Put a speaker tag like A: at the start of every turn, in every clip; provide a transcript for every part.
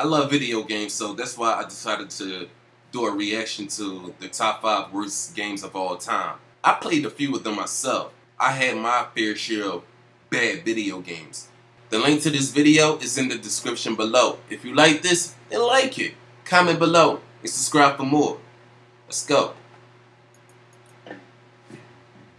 A: I love video games, so that's why I decided to do a reaction to the top 5 worst games of all time. I played a few of them myself. I had my fair share of bad video games. The link to this video is in the description below. If you like this, then like it. Comment below and subscribe for more. Let's go.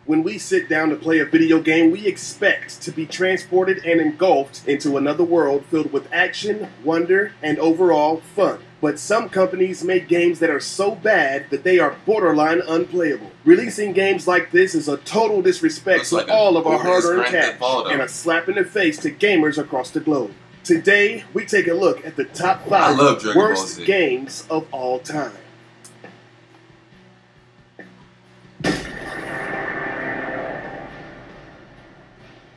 B: When we sit down to play a video game, we expect to be transported and engulfed into another world filled with action, wonder, and overall fun. But some companies make games that are so bad that they are borderline unplayable. Releasing games like this is a total disrespect to all of our hard-earned cash and a slap in the face to gamers across the globe. Today, we take a look at the top 5 worst games of all time.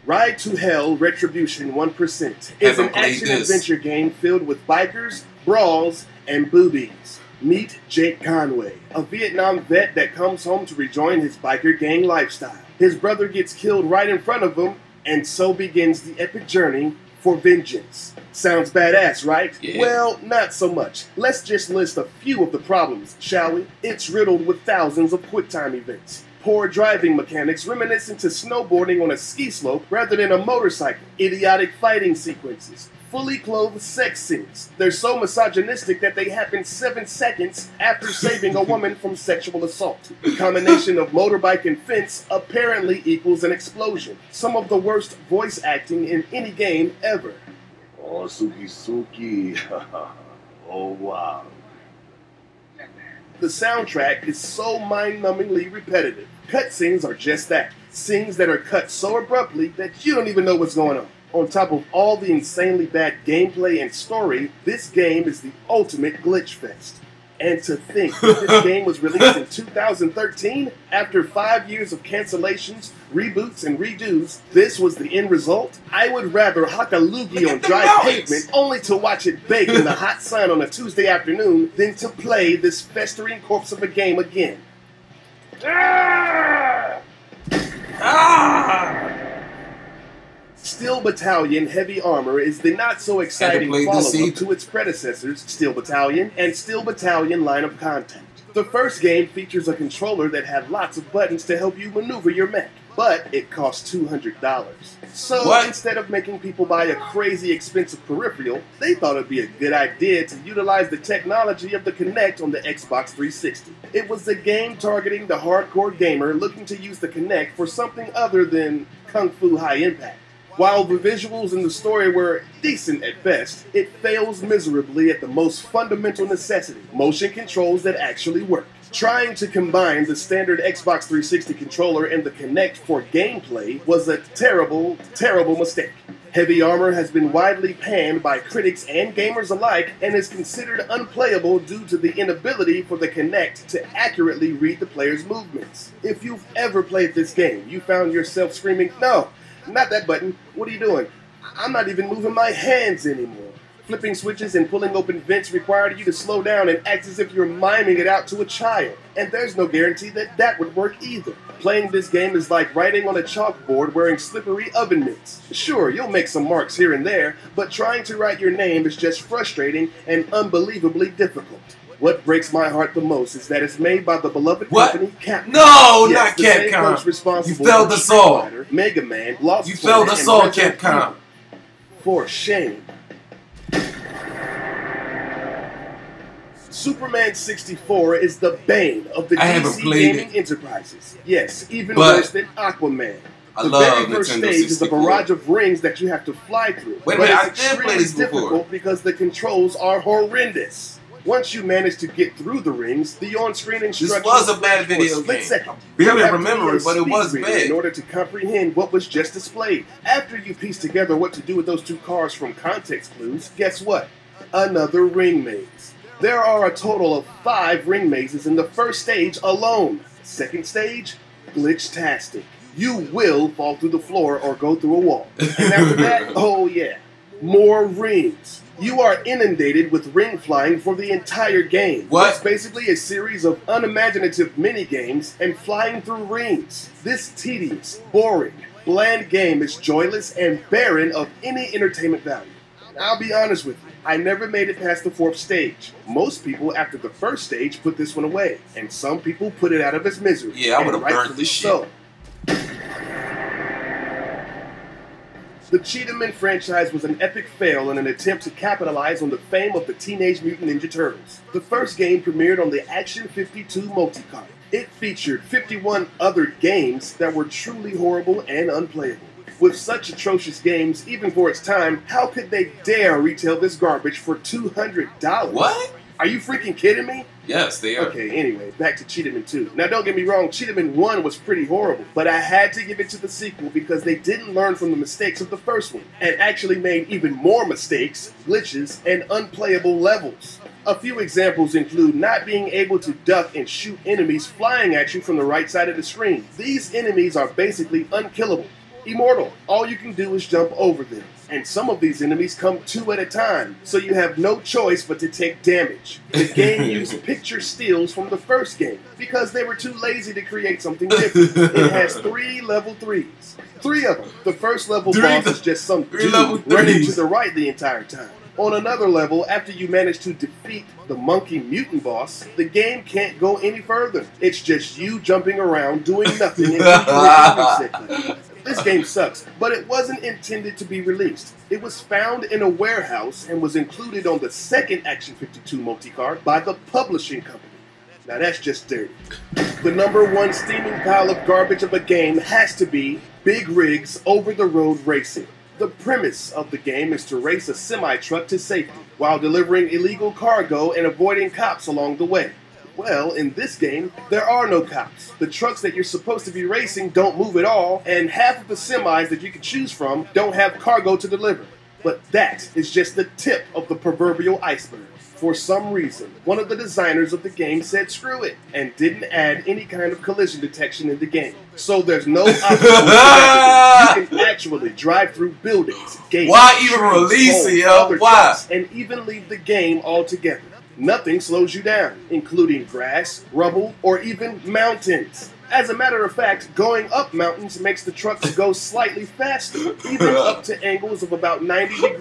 B: Ride to Hell Retribution 1% is an action-adventure game filled with bikers, brawls, and boobies. Meet Jake Conway, a Vietnam vet that comes home to rejoin his biker gang lifestyle. His brother gets killed right in front of him, and so begins the epic journey for vengeance. Sounds badass, right?
A: Yeah.
B: Well, not so much. Let's just list a few of the problems, shall we? It's riddled with thousands of QuickTime events. Poor driving mechanics reminiscent to snowboarding on a ski slope rather than a motorcycle. Idiotic fighting sequences. Fully clothed sex scenes. They're so misogynistic that they happen 7 seconds after saving a woman from sexual assault. The combination of motorbike and fence apparently equals an explosion. Some of the worst voice acting in any game ever.
C: Oh, Suki Suki. Oh, wow.
B: The soundtrack is so mind-numbingly repetitive. Cutscenes are just that. Scenes that are cut so abruptly that you don't even know what's going on. On top of all the insanely bad gameplay and story, this game is the ultimate glitch fest. And to think that this game was released in 2013, after 5 years of cancellations, reboots, and redos, this was the end result? I would rather hock a loogie on dry pavement only to watch it bake in the hot sun on a Tuesday afternoon than to play this festering corpse of a game again. Steel Battalion Heavy Armor is the not-so-exciting follow-up to its predecessors, Steel Battalion and Steel Battalion Line of Contact. The first game features a controller that had lots of buttons to help you maneuver your mech, but it cost $200. So instead of making people buy a crazy expensive peripheral, they thought it'd be a good idea to utilize the technology of the Kinect on the Xbox 360. It was a game targeting the hardcore gamer looking to use the Kinect for something other than Kung Fu High Impact. While the visuals and the story were decent at best, it fails miserably at the most fundamental necessity, motion controls that actually work. Trying to combine the standard Xbox 360 controller and the Kinect for gameplay was a terrible, terrible mistake. Heavy Armor has been widely panned by critics and gamers alike and is considered unplayable due to the inability for the Kinect to accurately read the player's movements. If you've ever played this game, you found yourself screaming, "No! Not that button. What are you doing? I'm not even moving my hands anymore." Flipping switches and pulling open vents required you to slow down and act as if you're miming it out to a child. And there's no guarantee that that would work either. Playing this game is like writing on a chalkboard wearing slippery oven mitts. Sure, you'll make some marks here and there, but trying to write your name is just frustrating and unbelievably difficult. What breaks my heart the most is that it's made by the beloved company Capcom.
A: No,
B: yes,
A: not Capcom. You failed us all.
B: Mega Man, Lost
A: You failed us all, Capcom.
B: For shame. Superman 64 is the bane of the DC gaming enterprises. Yes, even worse than Aquaman. The very first stage is a barrage of rings that you have to fly through.
A: Wait a minute,
B: I did play this before. Difficult because the controls are horrendous. Once you manage to get through the rings, the on-screen instructions...
A: This was a bad video game. Barely remember it, but it was bad.
B: In order to comprehend what was just displayed. After you piece together what to do with those 2 cars from context clues, guess what? Another ring maze. There are a total of 5 ring mazes in the first stage alone. Second stage, glitch-tastic. You will fall through the floor or go through a wall. And after that, oh yeah, more rings. You are inundated with ring flying for the entire game. It's basically a series of unimaginative mini-games and flying through rings. This tedious, boring, bland game is joyless and barren of any entertainment value. I'll be honest with you, I never made it past the 4th stage. Most people after the 1st stage put this one away, and some people put it out of its misery.
A: Yeah, I would have burnt this shit.
B: So. The Cheetah franchise was an epic fail in an attempt to capitalize on the fame of the Teenage Mutant Ninja Turtles. The first game premiered on the Action 52 multi-cart. It featured 51 other games that were truly horrible and unplayable. With such atrocious games, even for its time, how could they dare retail this garbage for $200?
A: What?
B: Are you freaking kidding me?
A: Yes, they are.
B: Okay, anyway, back to Cheetah 2. Now, don't get me wrong, Cheetah 1 was pretty horrible, but I had to give it to the sequel because they didn't learn from the mistakes of the first one, and actually made even more mistakes, glitches, and unplayable levels. A few examples include not being able to duck and shoot enemies flying at you from the right side of the screen. These enemies are basically unkillable. Immortal. All you can do is jump over them. And some of these enemies come 2 at a time, so you have no choice but to take damage. The game used picture steals from the first game, because they were too lazy to create something different. It has 3 level 3s. 3 of them. The first level boss is just some dude running to the right the entire time. On another level, after you manage to defeat the monkey mutant boss, the game can't go any further. It's just you jumping around doing nothing and reset button. This game sucks, but it wasn't intended to be released. It was found in a warehouse and was included on the second Action 52 multi-cart by the publishing company. Now that's just dirty. The #1 steaming pile of garbage of a game has to be Big Rigs Over-the-Road Racing. The premise of the game is to race a semi-truck to safety while delivering illegal cargo and avoiding cops along the way. Well, in this game, there are no cops. The trucks that you're supposed to be racing don't move at all, and half of the semis that you can choose from don't have cargo to deliver. But that is just the tip of the proverbial iceberg. For some reason, one of the designers of the game said screw it, and didn't add any kind of collision detection in the game. So there's no obstacle. You can actually drive through buildings, gates,
A: why even release it, yo? Why?
B: Trucks, and even leave the game altogether. Nothing slows you down, including grass, rubble, or even mountains. As a matter of fact, going up mountains makes the trucks go slightly faster, even up to angles of about 90 degrees.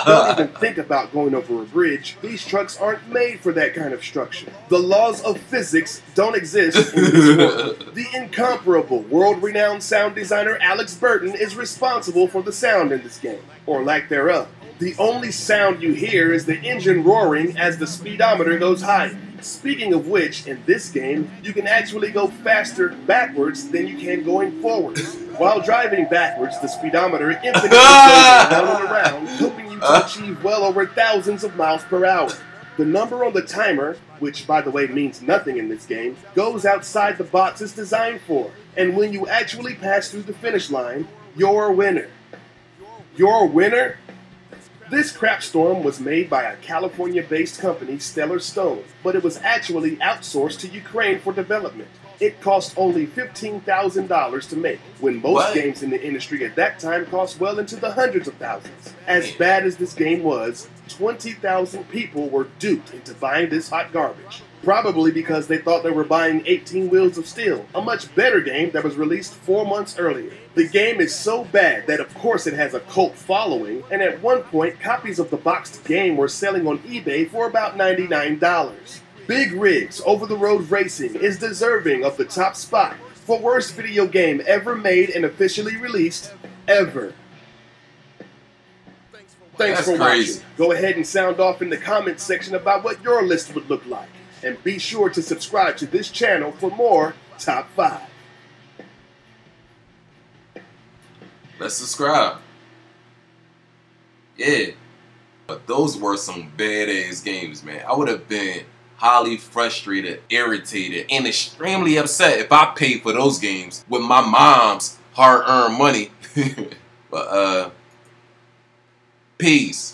B: Don't even think about going over a bridge. These trucks aren't made for that kind of structure. The laws of physics don't exist in this world. The incomparable, world-renowned sound designer Alex Burton is responsible for the sound in this game, or lack thereof. The only sound you hear is the engine roaring as the speedometer goes higher. Speaking of which, in this game, you can actually go faster backwards than you can going forwards. While driving backwards, the speedometer infinitely goes around and around, helping you to achieve well over thousands of miles per hour. The number on the timer, which by the way means nothing in this game, goes outside the box it's designed for. And when you actually pass through the finish line, you're a winner. You're a winner? This crapstorm was made by a California-based company, Stellar Stone, but it was actually outsourced to Ukraine for development. It cost only $15,000 to make, when most games in the industry at that time cost well into the hundreds of thousands. As bad as this game was, 20,000 people were duped into buying this hot garbage. Probably because they thought they were buying 18 Wheels of Steel, a much better game that was released 4 months earlier. The game is so bad that of course it has a cult following, and at one point copies of the boxed game were selling on eBay for about $99. Big Rigs Over-the-Road Racing is deserving of the top spot for worst video game ever made and officially released ever. Thanks for watching. Go ahead and sound off in the comments section about what your list would look like. And be sure to subscribe to this channel for more Top 5.
A: Let's subscribe. Yeah. But those were some badass games, man. I would have been highly frustrated, irritated, and extremely upset if I paid for those games with my mom's hard-earned money. But, peace.